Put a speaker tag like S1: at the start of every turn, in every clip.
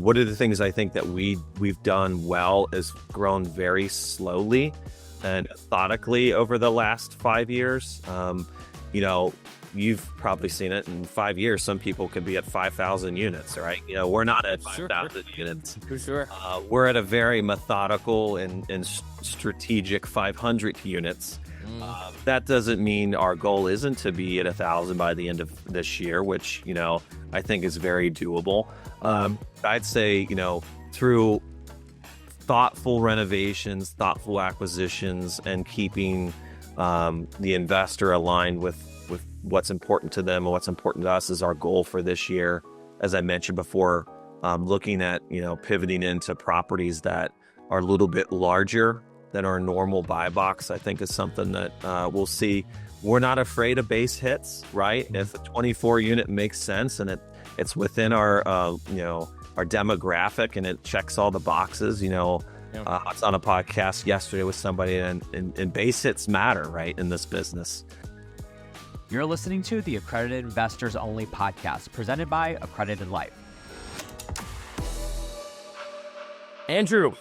S1: One of the things I think that we've done well is grown very slowly and methodically over the last 5 years. You know, you've probably seen it in 5 years. Some people could be at 5,000 units, right? You know, we're not at 5,000 units.
S2: For sure.
S1: We're at a very methodical and strategic 500 units. That doesn't mean our goal isn't to be at 1,000 by the end of this year, which, you know, I think is very doable. I'd say, you know, through thoughtful renovations, thoughtful acquisitions, and keeping the investor aligned with what's important to them and what's important to us is our goal for this year. As I mentioned before, looking at, you know, pivoting into properties that are a little bit larger than our normal buy box, I think is something that we'll see. We're not afraid of base hits, right? If a 24 unit makes sense and it's within our, you know, our demographic and it checks all the boxes, you know, I was on a podcast yesterday with somebody and base hits matter, right, in this business.
S3: You're listening to the Accredited Investors Only podcast presented by Accredited Life.
S2: Andrew,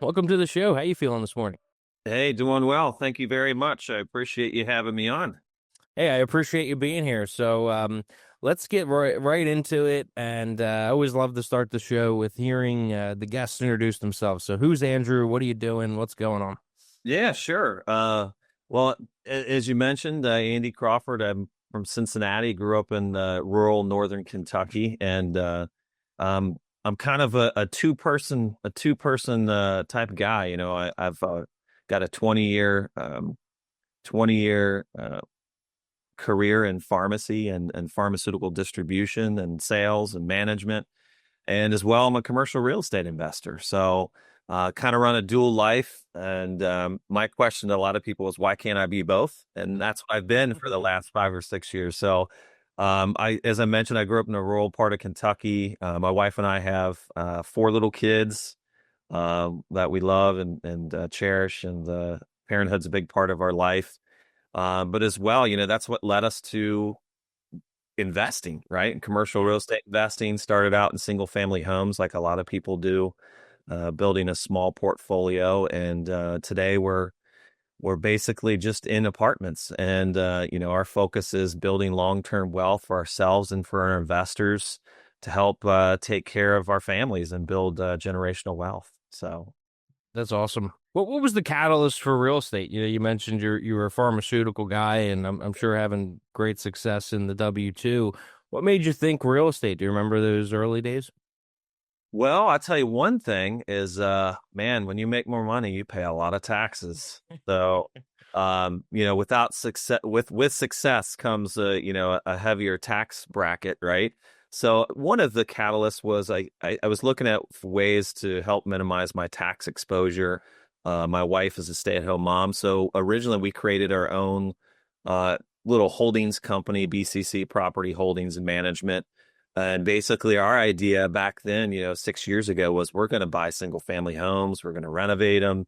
S2: welcome to the show. How you feeling this morning?
S1: Hey, doing well. Thank you very much. I appreciate you having me on.
S2: Hey, I appreciate you being here. So let's get right into it. And I always love to start the show with hearing the guests introduce themselves. So who's Andrew? What are you doing? What's going on?
S1: Yeah, sure. Well, as you mentioned, Andy Crawford, I'm from Cincinnati, grew up in rural northern Kentucky, and I'm kind of a two-person type of guy. You know, I've got a 20-year career in pharmacy and pharmaceutical distribution and sales and management. And as well, I'm a commercial real estate investor. So kind of run a dual life. And my question to a lot of people is, why can't I be both? And that's what I've been for the last 5 or 6 years. So as I mentioned, I grew up in a rural part of Kentucky. My wife and I have 4 little kids that we love and cherish. And parenthood's a big part of our life. But as well, you know, that's what led us to investing, right? And commercial real estate investing. Started out in single family homes like a lot of people do, building a small portfolio. And today we're basically just in apartments. And, you know, our focus is building long-term wealth for ourselves and for our investors to help take care of our families and build generational wealth. So
S2: that's awesome. What was the catalyst for real estate? You know, you mentioned you were a pharmaceutical guy, and I'm sure having great success in the W-2. What made you think real estate? Do you remember those early days?
S1: Well, I'll tell you one thing is, man, when you make more money, you pay a lot of taxes. So, you know, without success, with success comes you know, a heavier tax bracket, right? So one of the catalysts was I was looking at ways to help minimize my tax exposure. My wife is a stay-at-home mom, so originally we created our own little holdings company, BCC Property Holdings and Management. And basically our idea back then, you know, 6 years ago was we're going to buy single family homes. We're going to renovate them.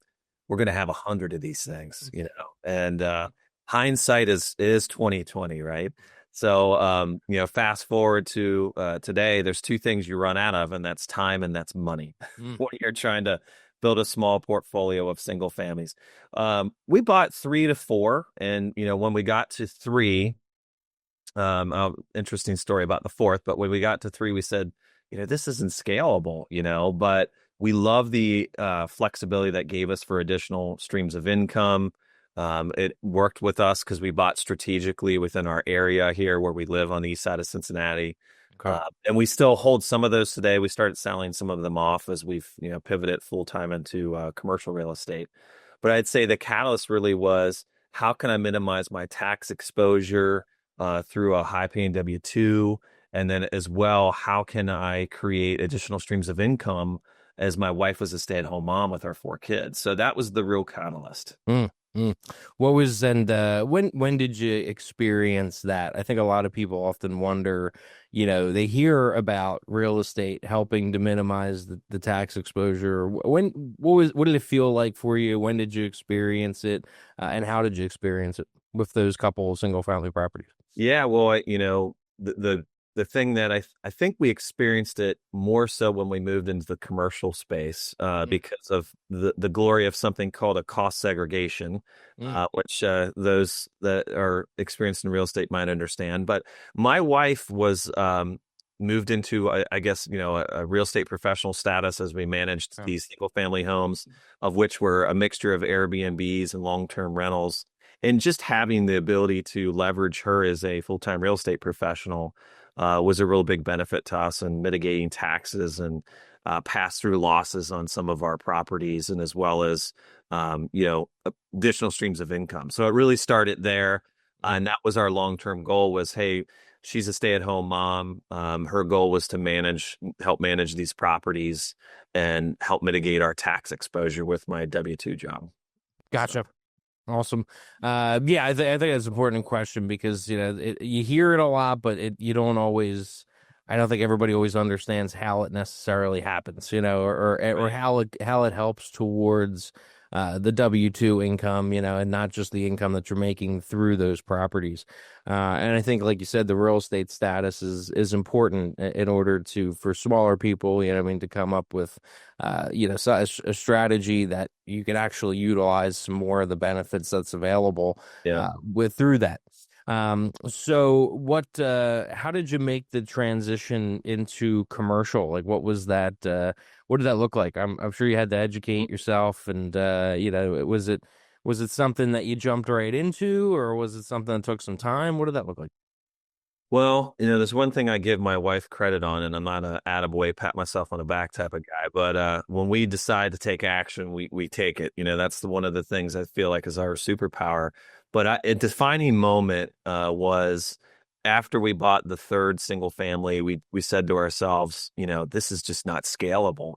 S1: We're going to have 100 of these things, you know, and hindsight is 2020, right? So, you know, fast forward to today, there's 2 things you run out of, and that's time and that's money when you're trying to build a small portfolio of single families. We bought 3 to 4. And, you know, when we got to 3, interesting story about the 4th, but when we got to 3, we said, you know, this isn't scalable, you know, but we love the flexibility that gave us for additional streams of income. It worked with us because we bought strategically within our area here where we live on the east side of Cincinnati. Okay. And we still hold some of those today. We started selling some of them off as we've, you know, pivoted full time into commercial real estate. But I'd say the catalyst really was, how can I minimize my tax exposure through a high paying W-2? And then as well, how can I create additional streams of income as my wife was a stay at home mom with our 4 kids? So that was the real catalyst.
S2: What was, and when did you experience that? I think a lot of people often wonder, you know, they hear about real estate helping to minimize the tax exposure. What did it feel like for you? When did you experience it? And how did you experience it with those couple single family properties?
S1: Yeah, well, you know, the the thing that I think we experienced it more so when we moved into the commercial space, because of the glory of something called a cost segregation, which those that are experienced in real estate might understand. But my wife was moved into, I guess, a real estate professional status as we managed these single family homes, of which were a mixture of Airbnbs and long-term rentals. And just having the ability to leverage her as a full-time real estate professional was a real big benefit to us in mitigating taxes and pass-through losses on some of our properties, and as well as additional streams of income. So it really started there, and that was our long-term goal. Was, hey, she's a stay-at-home mom. Her goal was to help manage these properties and help mitigate our tax exposure with my W-2 job.
S2: Gotcha. So. Awesome. Yeah, I think that's an important question, because you hear it a lot, but you don't always. I don't think everybody always understands how it necessarily happens, or how it helps towards the W-2 income, and not just the income that you're making through those properties. And I think, like you said, the real estate status is important in order for smaller people, to come up with, a strategy that you can actually utilize some more of the benefits that's available through that. So how did you make the transition into commercial? Like, what was that, what did that look like? I'm sure you had to educate yourself, and, was it something that you jumped right into, or was it something that took some time? What did that look like?
S1: Well, there's one thing I give my wife credit on, and I'm not a attaboy, pat myself on the back type of guy, but when we decide to take action, we take it. That's one of the things I feel like is our superpower. But a defining moment was after we bought the third single family. We said to ourselves, this is just not scalable.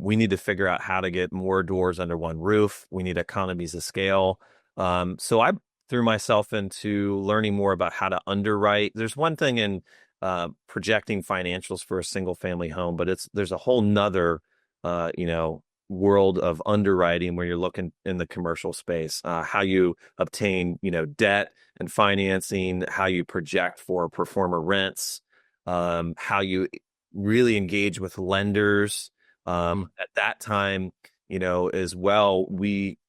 S1: We need to figure out how to get more doors under one roof. We need economies of scale. So I threw myself into learning more about how to underwrite. There's one thing in projecting financials for a single family home, but there's a whole nother, world of underwriting where you're looking in the commercial space, how you obtain, debt and financing, how you project for performer rents, how you really engage with lenders. At that time, as well,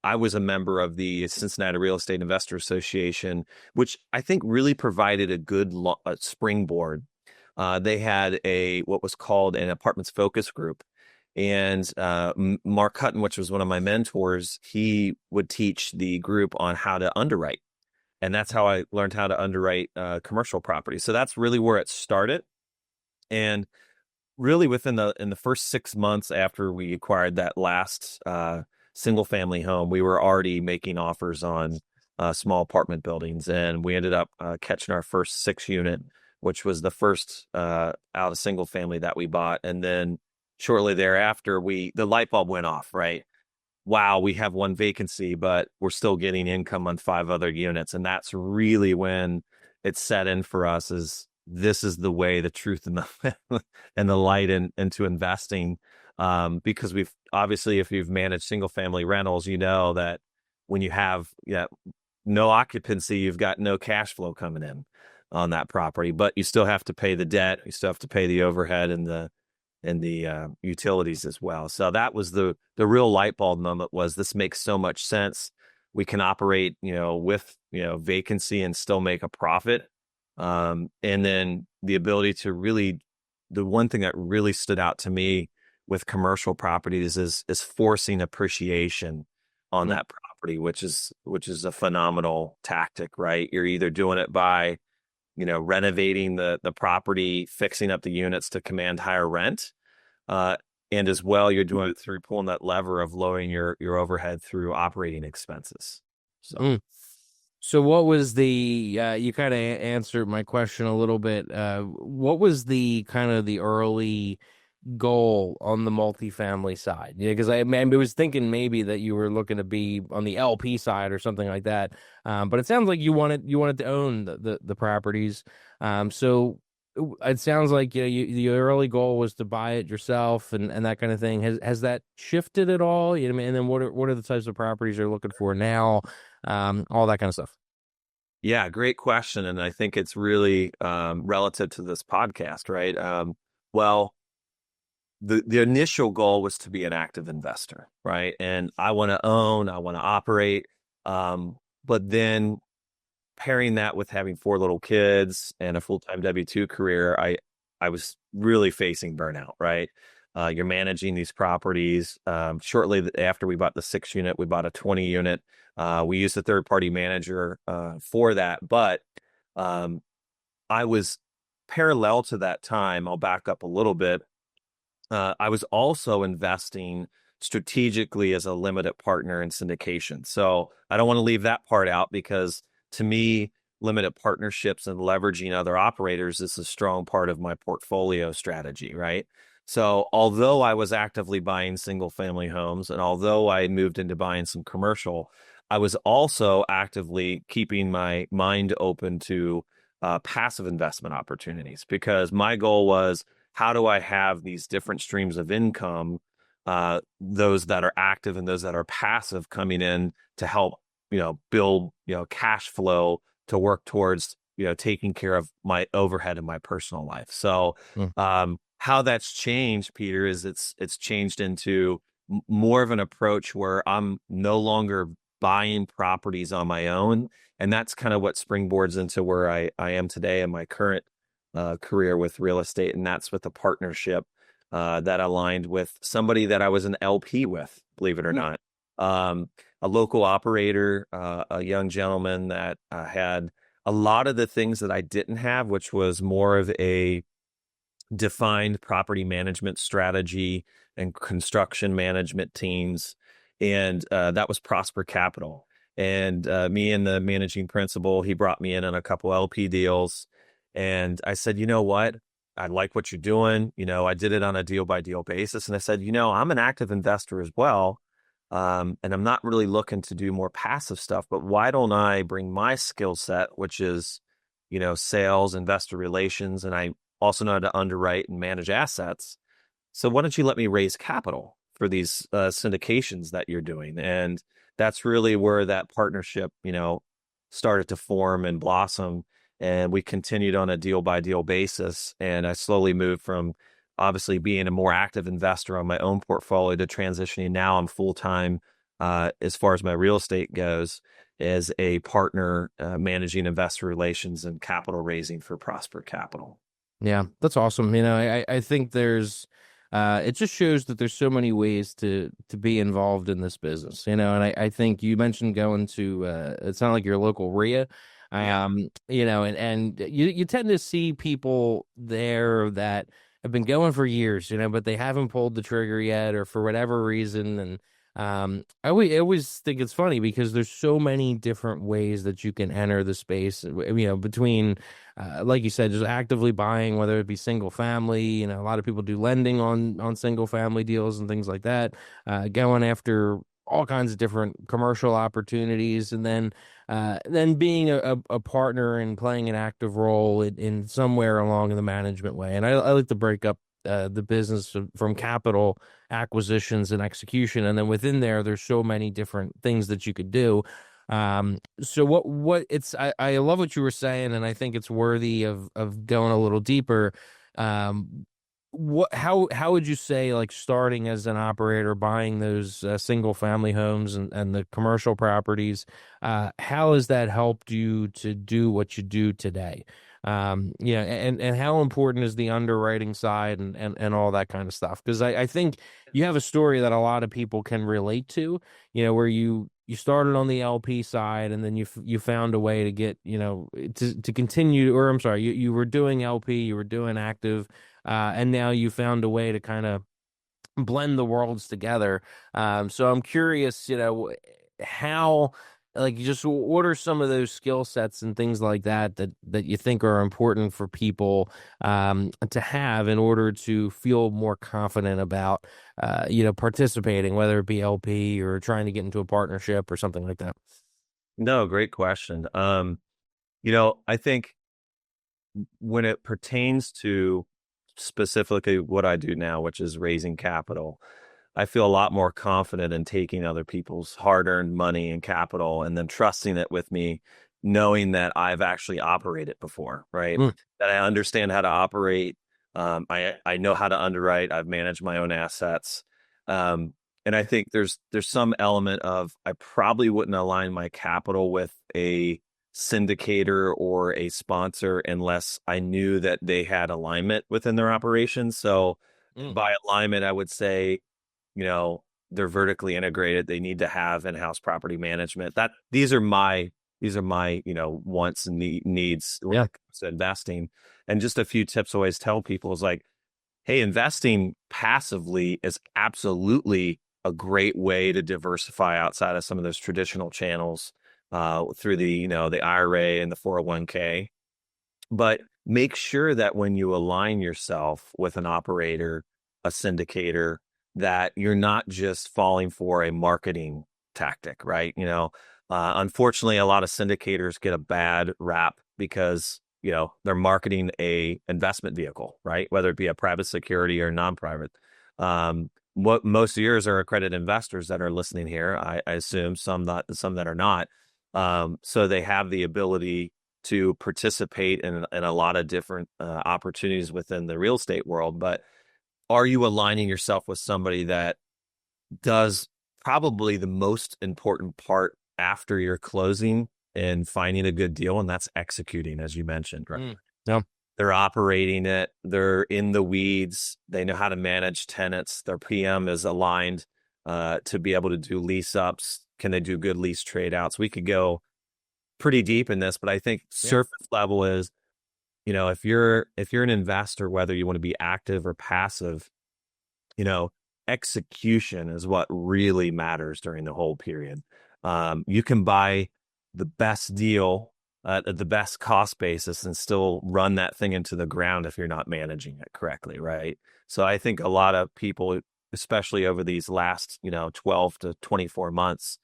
S1: I was a member of the Cincinnati Real Estate Investor Association, which I think really provided a good springboard. They had what was called an apartments focus group. And Mark Hutton, which was one of my mentors, he would teach the group on how to underwrite. And that's how I learned how to underwrite commercial property. So that's really where it started. And really in the first 6 months after we acquired that last single family home, we were already making offers on small apartment buildings. And we ended up catching our first 6-unit, which was the first out of single family that we bought. And then shortly thereafter, the light bulb went off, right? Wow, we have one vacancy, but we're still getting income on 5 other units. And that's really when it set in for us, this is the way, the truth, and the light into investing. Because we've obviously, if you've managed single family rentals, that when you have no occupancy, you've got no cash flow coming in on that property, but you still have to pay the debt, you still have to pay the overhead and the utilities as well. So that was the real light bulb moment. Was, this makes so much sense. We can operate, with vacancy and still make a profit. And then the ability to the one thing that really stood out to me with commercial properties is forcing appreciation on that property, which is a phenomenal tactic, right? You're either doing it by renovating the property, fixing up the units to command higher rent. And as well, you're doing it through pulling that lever of lowering your overhead through operating expenses.
S2: So what was you kind of answered my question a little bit. What was the kind of the early goal on the multifamily side? Because I was thinking maybe that you were looking to be on the LP side or something like that. But it sounds like you wanted to own the properties. So it sounds like the early goal was to buy it yourself and that kind of thing. Has that shifted at all? And then what are the types of properties you're looking for now? All that kind of stuff.
S1: Yeah, great question. And I think it's really relative to this podcast, right? Well, the initial goal was to be an active investor, right? And I want to own, I want to operate. But then pairing that with having four little kids and a full-time W-2 career, I was really facing burnout, right? You're managing these properties. Shortly after we bought the 6 unit, we bought a 20 unit. We used a third-party manager for that, but um, I was parallel to that time. I'll back up a little bit. I was also investing strategically as a limited partner in syndication. So I don't want to leave that part out because to me, limited partnerships and leveraging other operators is a strong part of my portfolio strategy, right? So although I was actively buying single family homes and although I had moved into buying some commercial, I was also actively keeping my mind open to passive investment opportunities because my goal was how do I have these different streams of income, those that are active and those that are passive coming in to help, build, cash flow to work towards, taking care of my overhead in my personal life. So,
S2: Mm.
S1: how that's changed, Peter, is it's changed into more of an approach where I'm no longer buying properties on my own. And that's kind of what springboards into where I am today in my current career with real estate, and that's with a partnership that aligned with somebody that I was an LP with, believe it or not. A local operator, a young gentleman that had a lot of the things that I didn't have, which was more of a defined property management strategy and construction management teams. And that was Prosper Capital. And me and the managing principal, he brought me in on a couple LP deals. And I said, you know what? I like what you're doing. I did it on a deal by deal basis. And I said, I'm an active investor as well. And I'm not really looking to do more passive stuff, but why don't I bring my skill set, which is, sales, investor relations, and I also know how to underwrite and manage assets. So why don't you let me raise capital for these syndications that you're doing? And that's really where that partnership, started to form and blossom. And we continued on a deal by deal basis. And I slowly moved from obviously being a more active investor on my own portfolio to transitioning. Now I'm full time as far as my real estate goes as a partner managing investor relations and capital raising for Prosper Capital.
S2: Yeah, that's awesome. I think there's it just shows that there's so many ways to be involved in this business, and I think you mentioned going to it sounded like your local RIA.
S1: Yeah.
S2: And you tend to see people there that have been going for years, but they haven't pulled the trigger yet or for whatever reason. And I always think it's funny because there's so many different ways that you can enter the space, between like you said, just actively buying, whether it be single family, a lot of people do lending on single family deals and things like that, going after all kinds of different commercial opportunities, and then being a partner and playing an active role in somewhere along in the management way. And I like to break up the business from capital acquisitions and execution, and then within there's so many different things that you could do. So what it's I love what you were saying, and I think it's worthy of going a little deeper. How would you say, like, starting as an operator, buying those single family homes and the commercial properties, how has that helped you to do what you do today? And how important is the underwriting side and all that kind of stuff? Because I think you have a story that a lot of people can relate to, where you started on the LP side and then you found a way to get, to continue, or I'm sorry, you were doing LP, you were doing active, and now you found a way to kind of blend the worlds together. So I'm curious, how, like, just what are some of those skill sets and things like that you think are important for people to have in order to feel more confident about, participating, whether it be LP or trying to get into a partnership or something like that?
S1: No, great question. I think when it pertains to specifically what I do now, which is raising capital, I feel a lot more confident in taking other people's hard-earned money and capital and then trusting it with me knowing that I've actually operated before, right?
S2: Mm.
S1: That I understand how to operate. I know how to underwrite. I've managed my own assets. And I think there's some element of I probably wouldn't align my capital with a syndicator or a sponsor unless I knew that they had alignment within their operations. So
S2: Mm.
S1: by alignment, I would say, you know, they're vertically integrated. They need to have in-house property management. These are my, wants and needs when
S2: Yeah.
S1: it comes to investing. And just a few tips I always tell people is like, hey, investing passively is absolutely a great way to diversify outside of some of those traditional channels through the IRA and the 401k. But make sure that when you align yourself with an operator, a syndicator, that you're not just falling for a marketing tactic, right? Unfortunately, a lot of syndicators get a bad rap because, they're marketing a investment vehicle, right? Whether it be a private security or non-private. What most of yours are accredited investors that are listening here. I assume some not, some that are not. So they have the ability to participate in a lot of different opportunities within the real estate world. But are you aligning yourself with somebody that does probably the most important part after your closing and finding a good deal? And that's executing, as you mentioned, right?
S2: Mm. Yeah.
S1: They're operating it. They're in the weeds. They know how to manage tenants. Their PM is aligned to be able to do lease ups. Can they do good lease trade outs? We could go pretty deep in this, but I think
S2: Yeah.
S1: surface level is, if you're an investor, whether you want to be active or passive, you know, execution is what really matters during the whole period. You can buy the best deal at the best cost basis and still run that thing into the ground if you're not managing it correctly, right? So I think a lot of people, especially over these last, 12 to 24 months,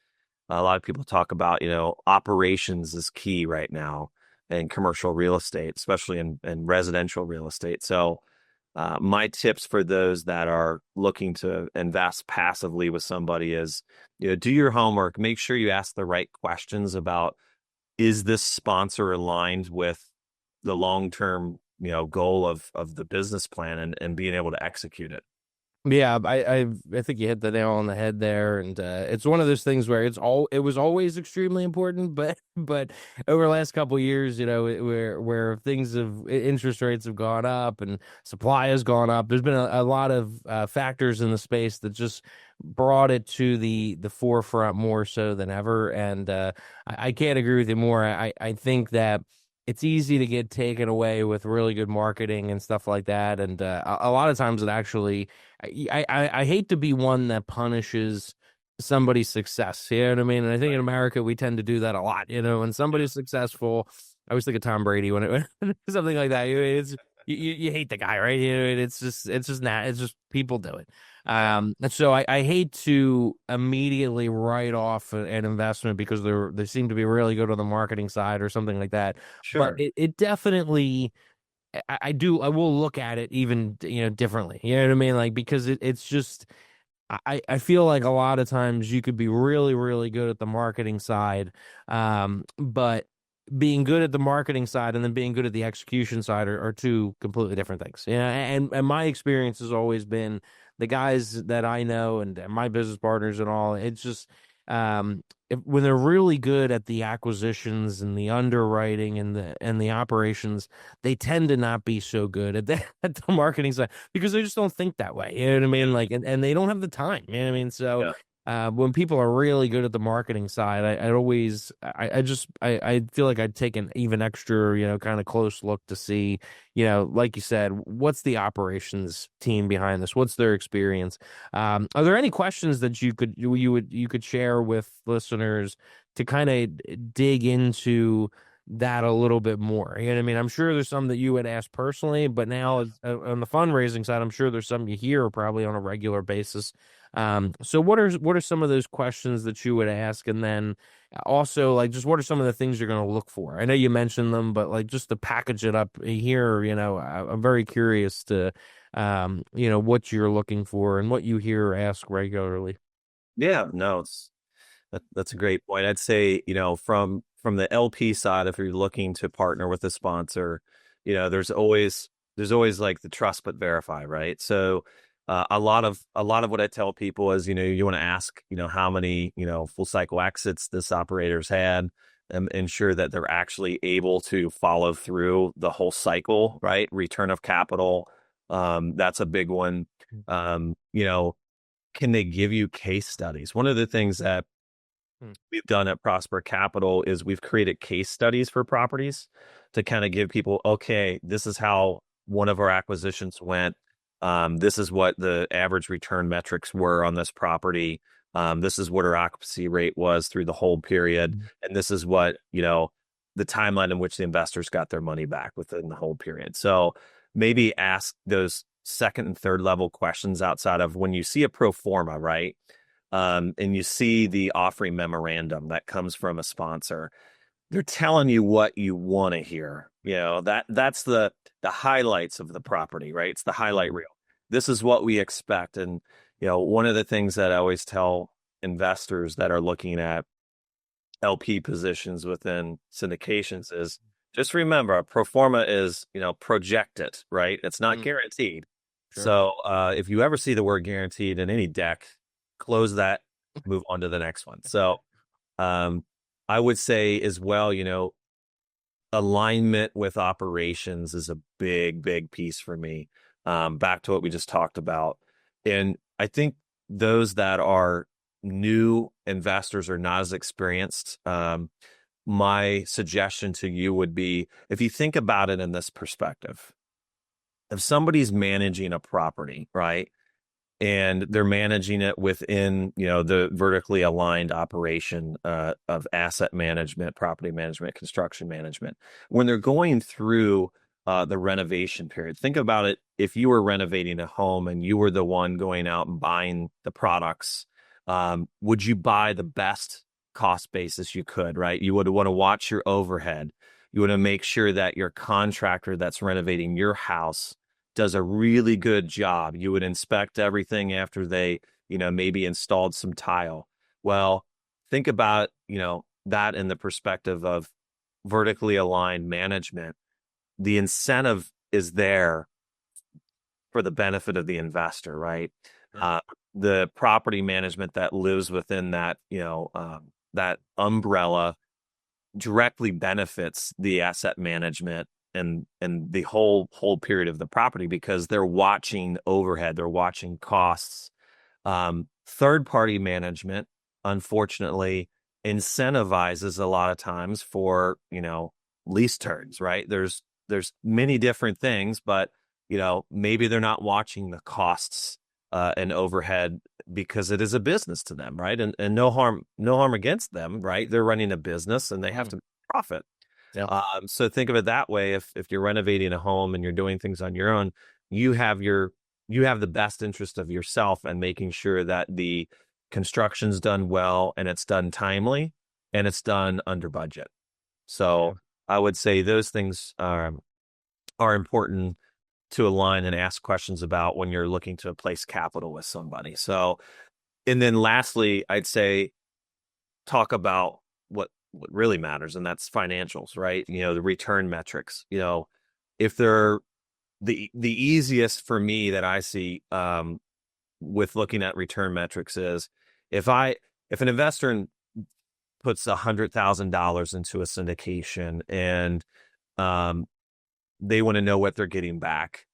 S1: a lot of people talk about, operations is key right now in commercial real estate, especially in residential real estate. So, my tips for those that are looking to invest passively with somebody is, do your homework. Make sure you ask the right questions about, is this sponsor aligned with the long-term, goal of the business plan and being able to execute it.
S2: Yeah, I think you hit the nail on the head there, and it's one of those things where it was always extremely important, but over the last couple of years, where things have interest rates have gone up and supply has gone up, there's been a lot of factors in the space that just brought it to the forefront more so than ever, and I can't agree with you more. I think that it's easy to get taken away with really good marketing and stuff like that, and a lot of times it actually. I hate to be one that punishes somebody's success. You know what I mean? And I think in America we tend to do that a lot. When somebody's successful, I always think of Tom Brady when it something like that. It's you hate the guy, right? It's just people do it. And so I hate to immediately write off an investment because they seem to be really good on the marketing side or something like that.
S1: Sure.
S2: But it definitely. I will look at it even, differently. You know what I mean? Like, because it's just, I feel like a lot of times you could be really, really good at the marketing side. But being good at the marketing side and then being good at the execution side are two completely different things. And my experience has always been the guys that I know and my business partners and all, it's just, when they're really good at the acquisitions and the underwriting and the operations, they tend to not be so good at at the marketing side because they just don't think that way. You know what I mean? Like, and they don't have the time. You know what I mean? So,
S1: Yeah.
S2: when people are really good at the marketing side, I feel like I'd take an even extra, kind of close look to see, like you said, what's the operations team behind this? What's their experience? Are there any questions that you could share with listeners to kind of dig into that a little bit more? You know what I mean? I'm sure there's some that you would ask personally, but now on the fundraising side, I'm sure there's some you hear probably on a regular basis. So what are some of those questions that you would ask? And then also, like, just what are some of the things you're going to look for? I know you mentioned them, but like just to package it up here, I'm very curious to, what you're looking for and what you hear ask regularly.
S1: Yeah, no, That's a great point. I'd say, from the LP side, if you're looking to partner with a sponsor, there's always like the trust but verify, right? So a lot of what I tell people is, you want to ask, how many, full cycle exits this operator's had, and ensure that they're actually able to follow through the whole cycle, right? Return of capital. That's a big one. Can they give you case studies? One of the things that
S2: Hmm.
S1: we've done at Prosper Capital is we've created case studies for properties to kind of give people, okay, this is how one of our acquisitions went. This is what the average return metrics were on this property. This is what our occupancy rate was through the whole period. And this is what, the timeline in which the investors got their money back within the whole period. So maybe ask those second and third level questions outside of when you see a pro forma, right? And you see the offering memorandum that comes from a sponsor. They're telling you what you want to hear. That's the highlights of the property, right? It's the highlight reel. This is what we expect. And one of the things that I always tell investors that are looking at LP positions within syndications is just remember, a pro forma is, projected, right? It's not guaranteed.
S2: Sure.
S1: So if you ever see the word guaranteed in any deck, close that, move on to the next one. So I would say as well, alignment with operations is a big, big piece for me. Back to what we just talked about. And I think those that are new investors or not as experienced, my suggestion to you would be, if you think about it in this perspective, if somebody's managing a property, right, and they're managing it within, the vertically aligned operation of asset management, property management, construction management. When they're going through the renovation period, think about it. If you were renovating a home and you were the one going out and buying the products, would you buy the best cost basis you could, right? You would want to watch your overhead. You want to make sure that your contractor that's renovating your house does a really good job. You would inspect everything after they, maybe installed some tile. Well, think about, that in the perspective of vertically aligned management. The incentive is there for the benefit of the investor, right?
S2: Sure.
S1: The property management that lives within that, that umbrella directly benefits the asset management and the whole period of the property, because they're watching overhead, they're watching costs. Third party management, unfortunately, incentivizes a lot of times for lease turns, right? There's many different things, but maybe they're not watching the costs and overhead because it is a business to them, right? And no harm against them, right? They're running a business and they have to profit.
S2: Yeah.
S1: So think of it that way. If you're renovating a home and you're doing things on your own, you have the best interest of yourself and making sure that the construction's done well and it's done timely and it's done under budget. So I would say those things are important to align and ask questions about when you're looking to place capital with somebody. So, and then lastly, I'd say talk about what really matters, and that's financials, right? The return metrics. If they're the easiest for me that I see with looking at return metrics is if an investor puts $100,000 into a syndication and they want to know what they're getting back,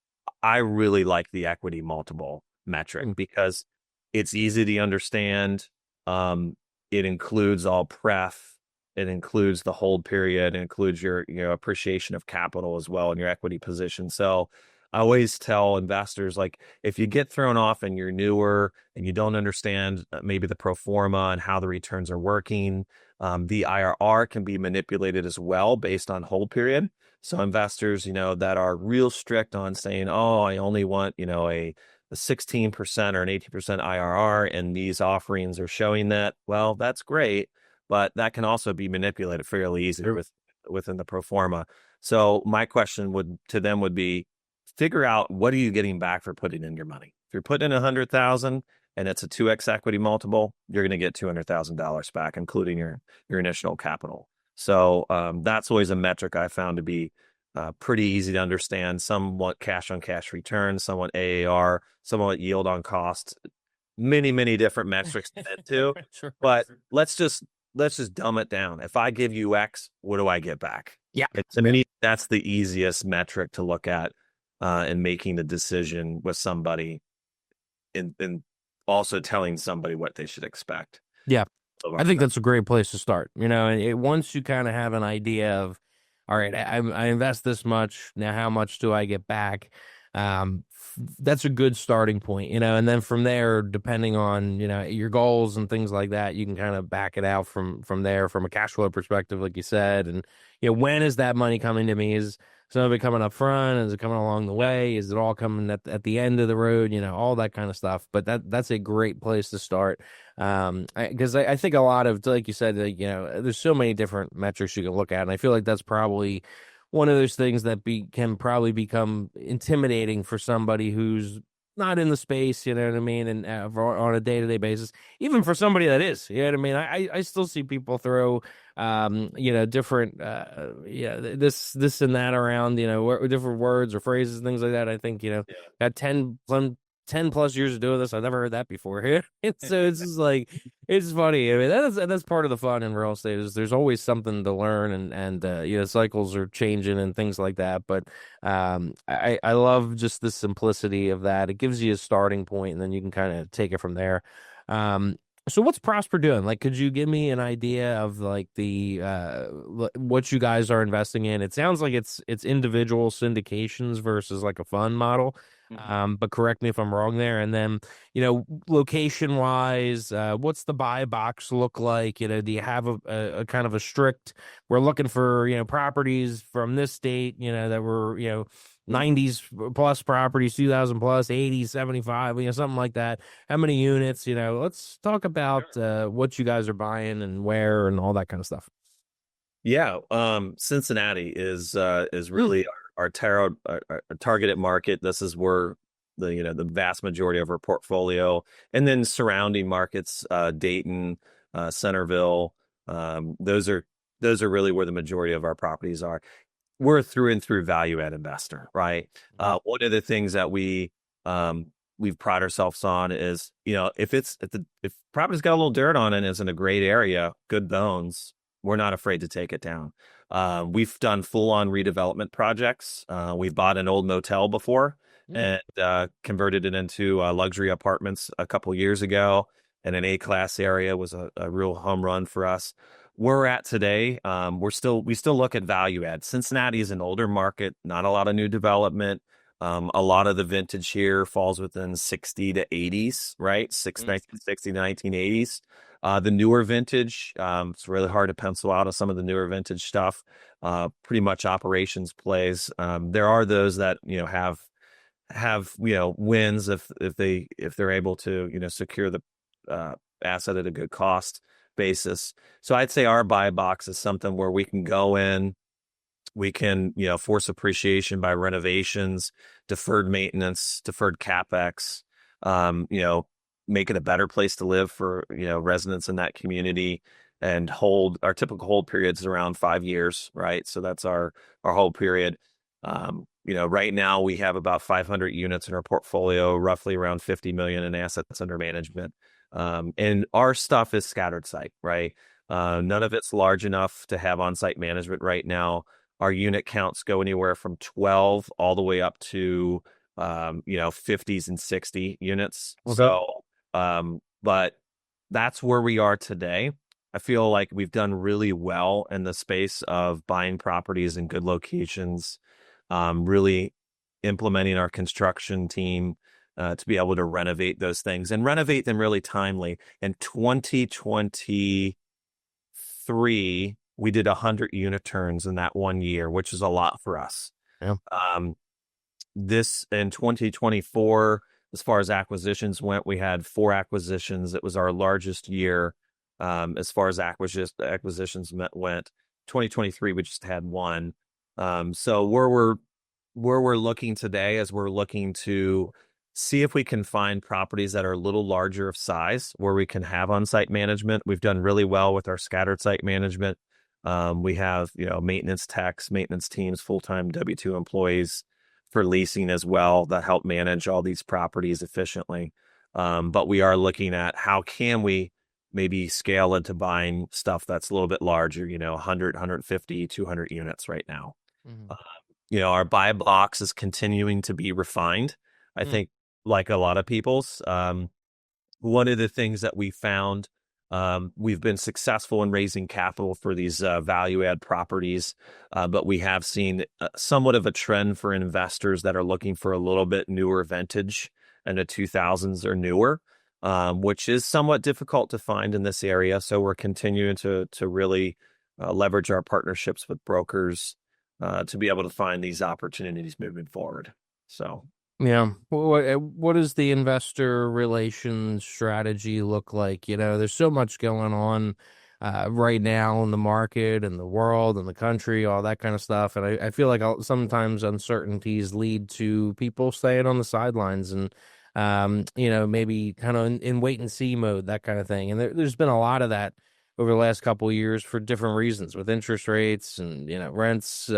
S1: I really like the equity multiple metric because it's easy to understand. It includes all pref. It includes the hold period. It includes your appreciation of capital as well in your equity position. So I always tell investors, like, if you get thrown off and you're newer and you don't understand maybe the pro forma and how the returns are working, the IRR can be manipulated as well based on hold period. So investors, that are real strict on saying, oh, I only want, a 16% or an 18% IRR, and these offerings are showing that, well, that's great, but that can also be manipulated fairly easily within the pro forma. So my question to them would be, figure out what are you getting back for putting in your money. If you're putting in 100,000 and it's a 2x equity multiple, you're going to get $200,000 back, including your initial capital. So that's always a metric I found to be pretty easy to understand. Somewhat cash on cash return, somewhat AAR, somewhat yield on cost. Many different metrics to get to.
S2: Sure.
S1: But let's just dumb it down. If I give you X, what do I get back?
S2: Yeah.
S1: To me, that's the easiest metric to look at in making the decision with somebody, and also telling somebody what they should expect.
S2: Yeah. I think that's a great place to start. And once you kind of have an idea of, all right, I invest this much. Now, how much do I get back? That's a good starting point, and then from there, depending on, your goals and things like that, you can kind of back it out from there from a cash flow perspective, like you said. And, when is that money coming to me? Is some of it coming up front? Is it coming along the way? Is it all coming at the end of the road? All that kind of stuff. But that's a great place to start. Because I think a lot of, like you said, there's so many different metrics you can look at, and I feel like that's probably one of those things that can probably become intimidating for somebody who's not in the space, you know what I mean, and on a day-to-day basis, even for somebody that is, you know what I mean. I still see people throw, different, this and that around, different words or phrases, things like that. I think, got 10 plus years of doing this, I've never heard that before. So it's just like, it's funny. I mean, that's part of the fun in real estate, is there's always something to learn, and cycles are changing and things like that. But I love just the simplicity of that. It gives you a starting point, and then you can kind of take it from there. So what's Prosper doing? Like, could you give me an idea of like the what you guys are investing in? It sounds like it's individual syndications versus like a fund model. But correct me if I'm wrong there. And then, location wise, what's the buy box look like? Do you have a kind of a strict, we're looking for, properties from this state, that were, 90s plus properties, 2000 plus, 80s, 75, something like that. How many units? Let's talk about what you guys are buying and where and all that kind of stuff.
S1: Yeah, Cincinnati is really our targeted market. This is where the vast majority of our portfolio, and then surrounding markets, Dayton, Centerville, those are really where the majority of our properties are. We're a through and through value add investor, right? One of the things that we've pride ourselves on is, if property's got a little dirt on it and is in a great area, good bones, we're not afraid to take it down. We've done full-on redevelopment projects. We've bought an old motel before and converted it into luxury apartments a couple years ago. And an A-class area was a real home run for us. Where we're at today, we still look at value add. Cincinnati is an older market, not a lot of new development. A lot of the vintage here falls within 60 to 80s, right? 1960 to 1980s. The newer vintage, it's really hard to pencil out of some of the newer vintage stuff. Pretty much operations plays. There are those that have wins if they're able to secure the asset at a good cost basis. So I'd say our buy box is something where we can go in. We can, force appreciation by renovations, deferred maintenance, deferred CapEx, make it a better place to live for, residents in that community, and our typical hold period is around 5 years, right? So that's our hold period. Right now we have about 500 units in our portfolio, roughly around 50 million in assets under management. And our stuff is scattered site, right? None of it's large enough to have on-site management right now. Our unit counts go anywhere from 12 all the way up to, 50s and 60 units. Okay. So, but that's where we are today. I feel like we've done really well in the space of buying properties in good locations, really implementing our construction team to be able to renovate those things and renovate them really timely. In 2023, we did 100 unit turns in that 1 year, which is a lot for us.
S2: Yeah.
S1: This in 2024, as far as acquisitions went, we had 4 acquisitions. It was our largest year as far as acquisitions went. 2023, we just had 1. So where we're looking today is we're looking to see if we can find properties that are a little larger of size where we can have on-site management. We've done really well with our scattered site management. We have, maintenance techs, maintenance teams, full-time W-2 employees for leasing as well that help manage all these properties efficiently. But we are looking at how can we maybe scale into buying stuff that's a little bit larger, 100, 150, 200 units right now.
S2: Mhm.
S1: Our buy box is continuing to be refined. I think like a lot of people's, one of the things that we found, we've been successful in raising capital for these value add properties, but we have seen somewhat of a trend for investors that are looking for a little bit newer vintage and the 2000s or newer, which is somewhat difficult to find in this area. So we're continuing to really leverage our partnerships with brokers to be able to find these opportunities moving forward. So.
S2: Yeah. What does the investor relations strategy look like? There's so much going on right now in the market and the world and the country, all that kind of stuff. And I feel like sometimes uncertainties lead to people staying on the sidelines and, maybe kind of in wait and see mode, that kind of thing. And there's been a lot of that over the last couple of years for different reasons with interest rates and, rents,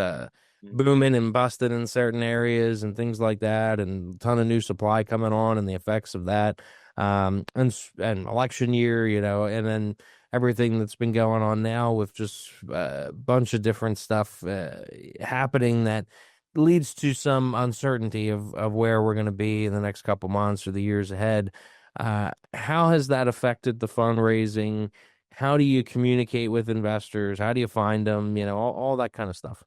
S2: booming and busted in certain areas and things like that, and a ton of new supply coming on and the effects of that, and election year, and then everything that's been going on now with just a bunch of different stuff happening that leads to some uncertainty of where we're going to be in the next couple months or the years ahead. How has that affected the fundraising? How do you communicate with investors? How do you find them? All that kind of stuff.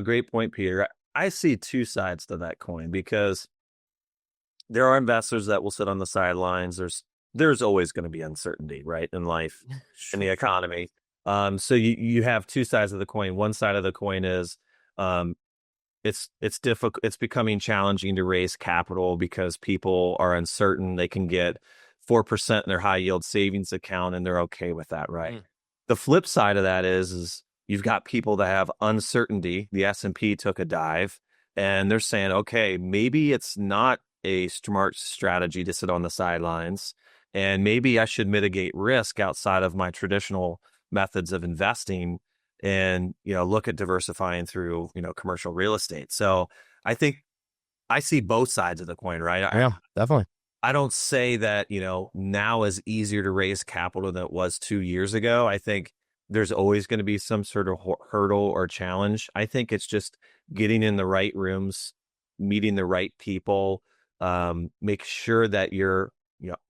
S1: Great point, Peter. I see two sides to that coin because there are investors that will sit on the sidelines. There's always going to be uncertainty, right, in life, in the economy. So you have two sides of the coin. One side of the coin is it's difficult. It's becoming challenging to raise capital because people are uncertain. They can get 4% in their high yield savings account, and they're okay with that, right? The flip side of that is you've got people that have uncertainty. The S&P took a dive, and they're saying, okay, maybe it's not a smart strategy to sit on the sidelines, and maybe I should mitigate risk outside of my traditional methods of investing and, look at diversifying through, commercial real estate. So I think I see both sides of the coin, right?
S2: Yeah, definitely.
S1: I don't say that, now is easier to raise capital than it was 2 years ago. I think there's always going to be some sort of hurdle or challenge. I think it's just getting in the right rooms, meeting the right people, make sure that you're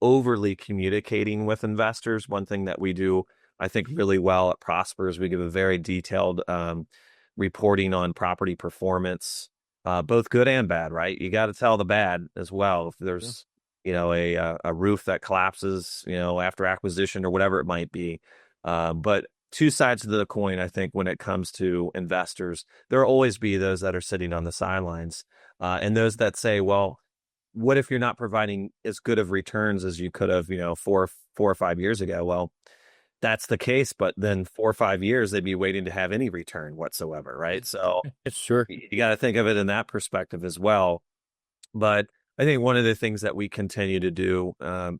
S1: overly communicating with investors. One thing that we do, I think, really well at Prosper is we give a very detailed reporting on property performance, both good and bad, right? You got to tell the bad as well. If there's a roof that collapses, after acquisition or whatever it might be. But two sides to the coin, I think, when it comes to investors, there will always be those that are sitting on the sidelines, and those that say, well, what if you're not providing as good of returns as you could have, 4 or 5 years ago? Well, that's the case, but then 4 or 5 years, they'd be waiting to have any return whatsoever, right? So
S2: It's sure.
S1: you got to think of it in that perspective as well. But I think one of the things that we continue to do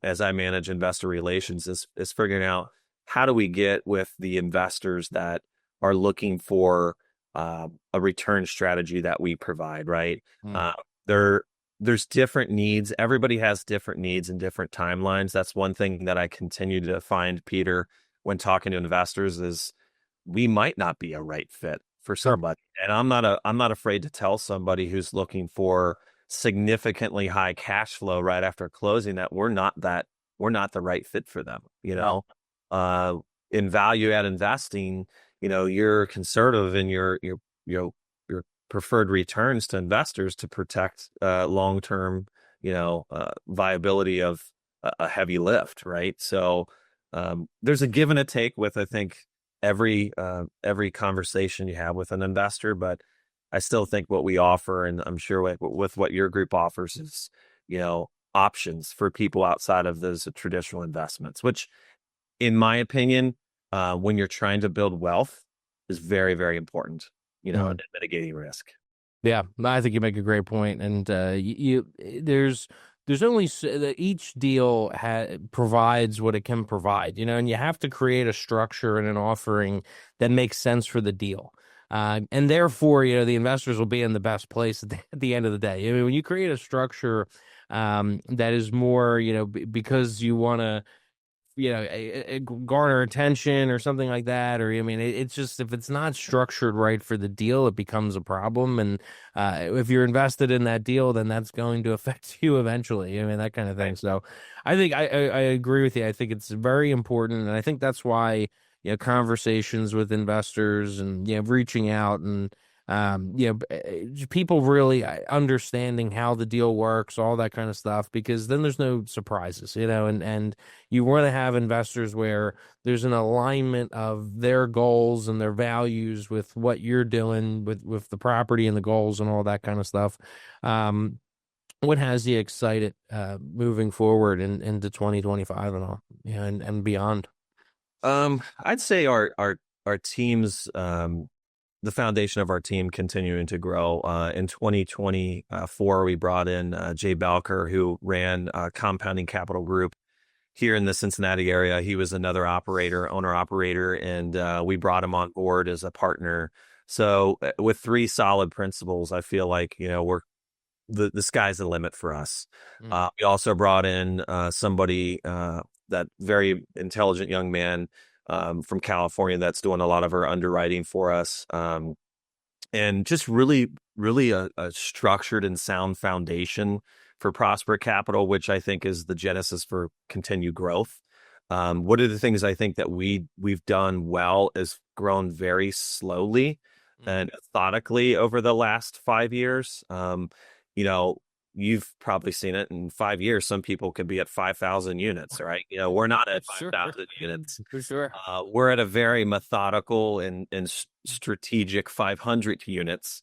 S1: as I manage investor relations is figuring out how do we get with the investors that are looking for a return strategy that we provide, right? There's different needs. Everybody has different needs and different timelines. That's one thing that I continue to find, Peter, when talking to investors is we might not be a right fit for somebody. And I'm not afraid to tell somebody who's looking for significantly high cash flow right after closing that we're not the right fit for them. In value add investing, you're conservative in your preferred returns to investors to protect long-term, viability of a heavy lift, right? So there's a give and a take with, I think, every conversation you have with an investor, but I still think what we offer, and I'm sure with what your group offers is, options for people outside of those traditional investments, which in my opinion, when you're trying to build wealth is very, very important, in mitigating risk.
S2: Yeah, I think you make a great point, and there's only each deal provides what it can provide, and you have to create a structure and an offering that makes sense for the deal, and therefore, the investors will be in the best place at the end of the day. I mean, when you create a structure that is more, because you want to garner attention or something like that, or I mean it's just, if it's not structured right for the deal, it becomes a problem. And if you're invested in that deal, then that's going to affect you eventually. I mean, that kind of thing. So I think I agree with you. I think it's very important, and I think that's why conversations with investors and reaching out and people really understanding how the deal works, all that kind of stuff, because then there's no surprises, and you want to have investors where there's an alignment of their goals and their values with what you're doing with the property and the goals and all that kind of stuff. What has you excited moving forward into 2025 and all, and beyond?
S1: I'd say our team's the foundation of our team continuing to grow. In 2024, we brought in Jay Balker, who ran Compounding Capital Group here in the Cincinnati area. He was another owner operator, and we brought him on board as a partner. So with three solid principles, I feel like, we're the sky's the limit for us. We also brought in somebody, that very intelligent young man from California, that's doing a lot of our underwriting for us, and just really, really a structured and sound foundation for Prosper Capital, which I think is the genesis for continued growth. One of the things I think that we've done well is grown very slowly and methodically over the last 5 years. You've probably seen it in 5 years. Some people could be at 5,000 units, right? We're not at 5,000 units.
S2: For sure.
S1: We're at a very methodical and strategic 500 units.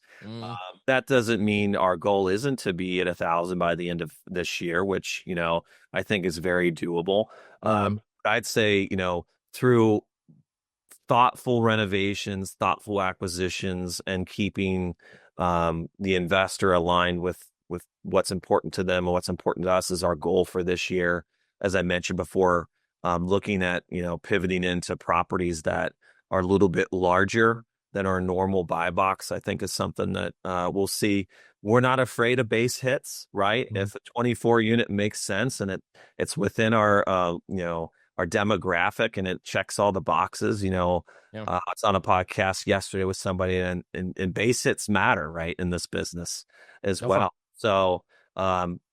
S1: That doesn't mean our goal isn't to be at 1,000 by the end of this year, which, I think is very doable. I'd say, through thoughtful renovations, thoughtful acquisitions, and keeping the investor aligned with what's important to them and what's important to us is our goal for this year. As I mentioned before, looking at, pivoting into properties that are a little bit larger than our normal buy box, I think is something that we'll see. We're not afraid of base hits, right? If a 24 unit makes sense and it's within our demographic and it checks all the boxes, I was on a podcast yesterday with somebody, and base hits matter, right, in this business as well. So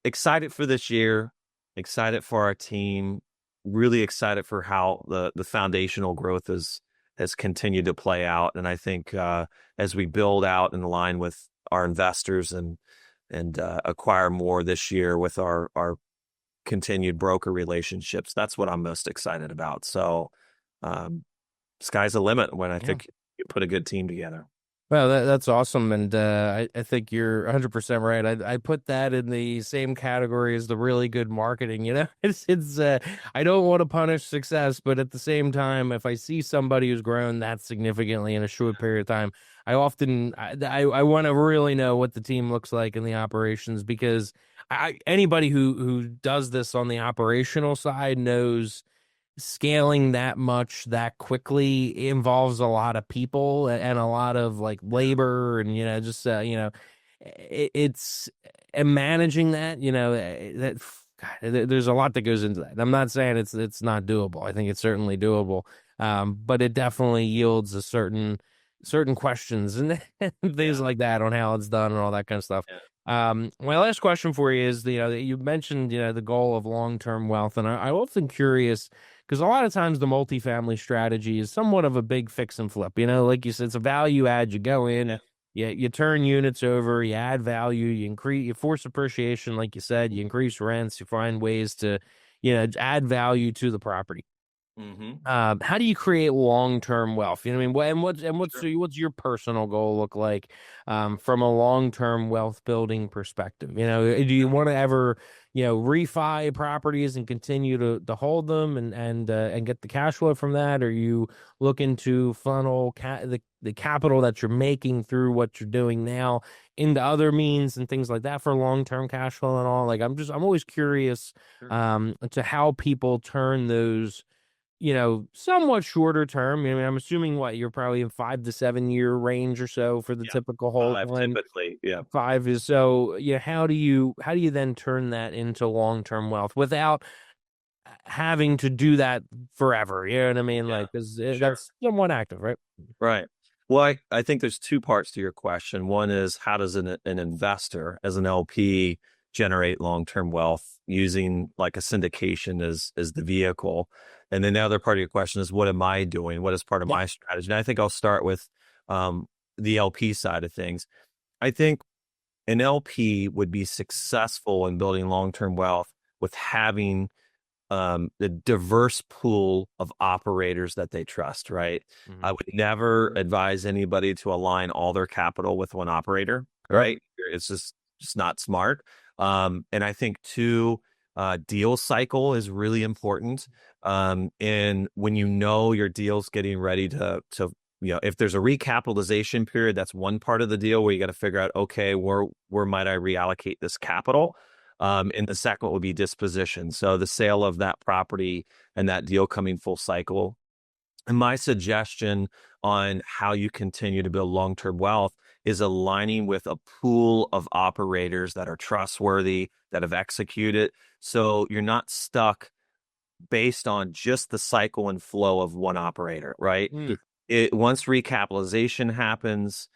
S1: excited for this year, excited for our team, really excited for how the foundational growth has continued to play out. And I think as we build out and align with our investors and acquire more this year with our continued broker relationships, that's what I'm most excited about. So sky's the limit when I think you put a good team together.
S2: Well, that's awesome, and I think you're 100% right. I put that in the same category as the really good marketing. It's I don't want to punish success, but at the same time, if I see somebody who's grown that significantly in a short period of time, I want to really know what the team looks like in the operations, because anybody who does this on the operational side knows scaling that much that quickly involves a lot of people and a lot of labor, and it's and managing that, that there's a lot that goes into that. I'm not saying it's not doable. I think it's certainly doable, but it definitely yields a certain questions and things like that on how it's done and all that kind of stuff. My last question for you is, you mentioned, the goal of long-term wealth, and I'm often curious, because a lot of times the multifamily strategy is somewhat of a big fix and flip. Like you said, it's a value add. You go in, you turn units over, you add value, you force appreciation, like you said, you increase rents, you find ways to, add value to the property. How do you create long-term wealth? You know what I mean? And what's your personal goal look like from a long-term wealth building perspective? Do you want to ever, refi properties and continue to hold them and get the cash flow from that? Or you looking to funnel the the capital that you're making through what you're doing now into other means and things like that for long-term cash flow and all. Like I'm always curious to how people turn those, somewhat shorter term. I mean, I'm assuming you're probably in 5 to 7 year range or so for the
S1: Yeah,
S2: typical hold
S1: 5
S2: one.
S1: typically. Yeah.
S2: 5 is so, how do you then turn that into long-term wealth without having to do that forever? You know what I mean?
S1: Yeah,
S2: Like, 'cause
S1: sure.
S2: that's somewhat active, right?
S1: Right. Well, I think there's two parts to your question. One is, how does an investor as an LP generate long-term wealth using like a syndication as the vehicle? And then the other part of your question is, what am I doing? What is part of
S2: Yeah.
S1: my strategy? And I think I'll start with the LP side of things. I think an LP would be successful in building long-term wealth with having the diverse pool of operators that they trust, right?
S2: Mhm.
S1: I would never advise anybody to align all their capital with one operator,
S2: Yep.
S1: right? It's just not smart. And I think two, deal cycle is really important. And when your deal's getting ready to if there's a recapitalization period, that's one part of the deal where you got to figure out, okay, where might I reallocate this capital? And the second would be disposition. So the sale of that property and that deal coming full cycle. And my suggestion on how you continue to build long-term wealth is aligning with a pool of operators that are trustworthy, that have executed. So you're not stuck based on just the cycle and flow of one operator, right? Once recapitalization happens,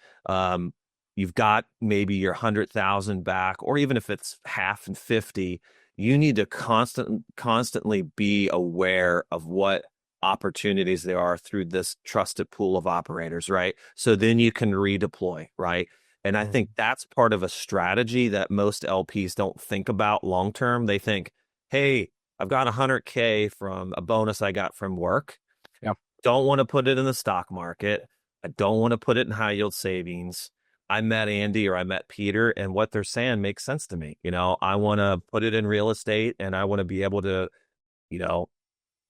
S1: you've got maybe your 100,000 back, or even if it's half and 50, you need to constantly be aware of what opportunities there are through this trusted pool of operators, right? So then you can redeploy, right? And I think that's part of a strategy that most LPs don't think about long term. They think, hey, I've got 100K from a bonus I got from work.
S2: Yeah.
S1: Don't want to put it in the stock market. I don't want to put it in high yield savings. I met Andy or I met Peter, and what they're saying makes sense to me. I want to put it in real estate, and I want to be able to,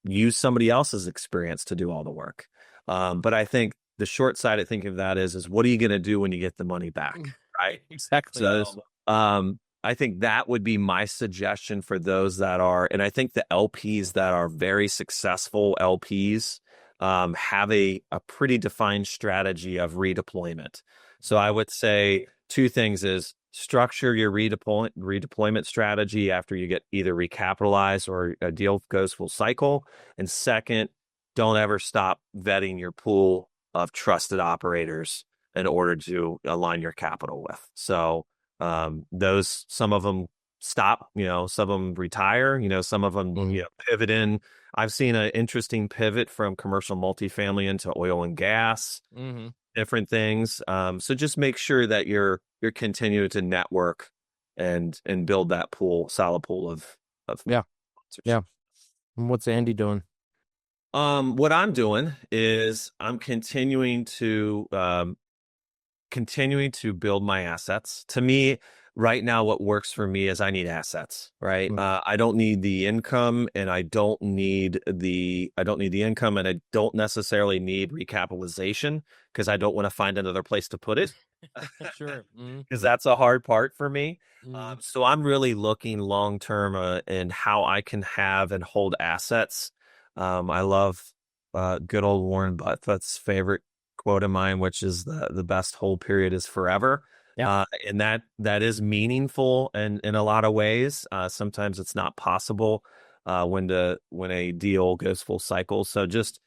S1: use somebody else's experience to do all the work. But I think the short side of thinking of that is what are you going to do when you get the money back? Right.
S2: Exactly.
S1: So, I think that would be my suggestion for those and I think the LPs that are very successful LPs, have a pretty defined strategy of redeployment. So I would say two things is structure your redeployment strategy after you get either recapitalized or a deal goes full cycle. And second, don't ever stop vetting your pool of trusted operators in order to align your capital with. So some of them stop, some of them retire, some of them pivot in. I've seen an interesting pivot from commercial multifamily into oil and gas, different things. So just make sure that you're continuing to network and build that solid pool of
S2: Yeah. And what's Andy doing?
S1: What I'm doing is I'm continuing to build my assets. To me, right now, what works for me is I need assets, right? I don't need the income, and I don't need the income, and I don't necessarily need recapitalization because I don't want to find another place to put it.
S2: Sure.
S1: Because that's a hard part for me. So I'm really looking long term in how I can have and hold assets. I love good old Warren Buffett's favorite quote of mine, which is the best hold period is forever.
S2: Yeah.
S1: And that is meaningful in a lot of ways. Sometimes it's not possible when a deal goes full cycle. So just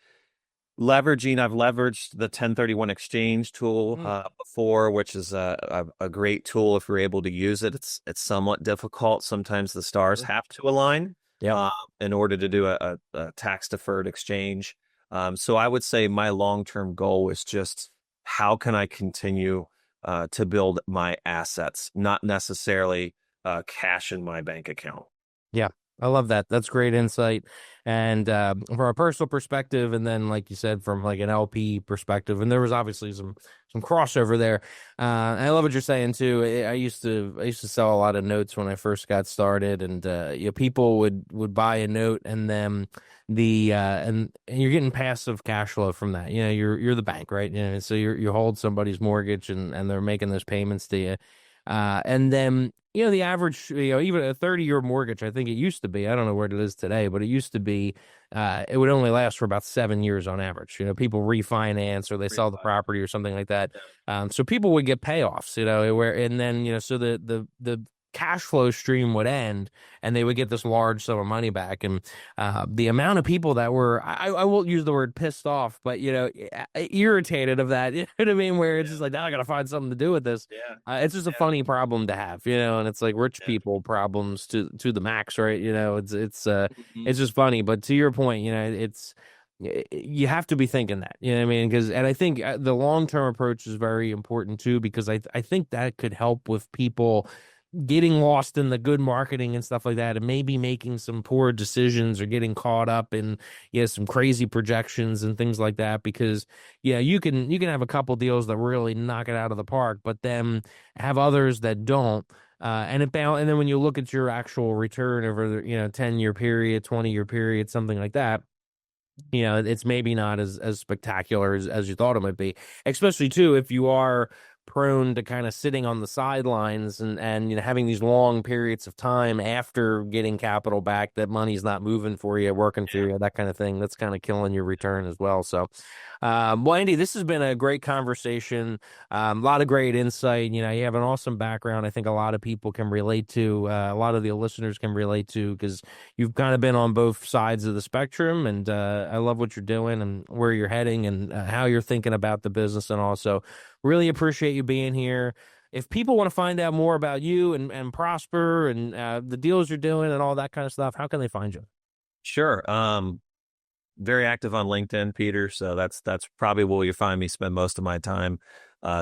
S1: I've leveraged the 1031 exchange tool before, which is a great tool if you're able to use it. It's somewhat difficult. Sometimes the stars have to align in order to do a tax deferred exchange. So I would say my long-term goal is just how can I continue to build my assets, not necessarily cash in my bank account.
S2: Yeah. I love that. That's great insight. And from a personal perspective, and then like you said, from like an LP perspective, and there was obviously some crossover there. I love what you're saying too. I used to sell a lot of notes when I first got started, and people would buy a note, and then and you're getting passive cash flow from that. You're the bank, right? So you hold somebody's mortgage, and they're making those payments to you. And then, the average, even a 30-year mortgage, I think it used to be, I don't know where it is today, but it used to be, it would only last for about 7 years on average. People refinance or they sell the property or something like that. So people would get payoffs, and then, so the cash flow stream would end and they would get this large sum of money back. And the amount of people that were, I won't use the word pissed off, but, irritated of that, you know what I mean? Where it's just like, now I got to find something to do with this. It's just a funny problem to have, and it's like rich people problems to the max, right? It's just funny. But to your point, you have to be thinking that, you know what I mean? And I think the long-term approach is very important too, because I think that could help with people getting lost in the good marketing and stuff like that, and maybe making some poor decisions or getting caught up in some crazy projections and things like that. Because you can have a couple deals that really knock it out of the park, but then have others that don't. And then when you look at your actual return over the 10-year period, 20-year period, something like that, it's maybe not as spectacular as you thought it might be, especially too if you are prone to kind of sitting on the sidelines and having these long periods of time after getting capital back, that money's not moving for you, working for you, that kind of thing. That's kind of killing your return as well. So well, Andy, this has been a great conversation. A lot of great insight. You have an awesome background. I think a lot of people can relate to, a lot of the listeners can relate to, because you've kind of been on both sides of the spectrum. And I love what you're doing and where you're heading and how you're thinking about the business. And also really appreciate you being here. If people want to find out more about you and Prosper and the deals you're doing and all that kind of stuff, how can they find you?
S1: Sure. Very active on LinkedIn, Peter. So that's probably where you find me, spend most of my time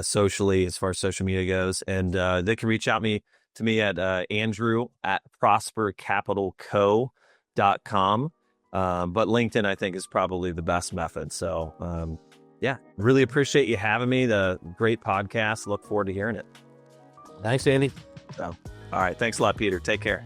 S1: socially as far as social media goes. And they can reach out to me at Andrew at prospercapitalco.com. But LinkedIn, I think, is probably the best method. So really appreciate you having me. The great podcast. Look forward to hearing it.
S2: Thanks, Andy.
S1: So, all right. Thanks a lot, Peter. Take care.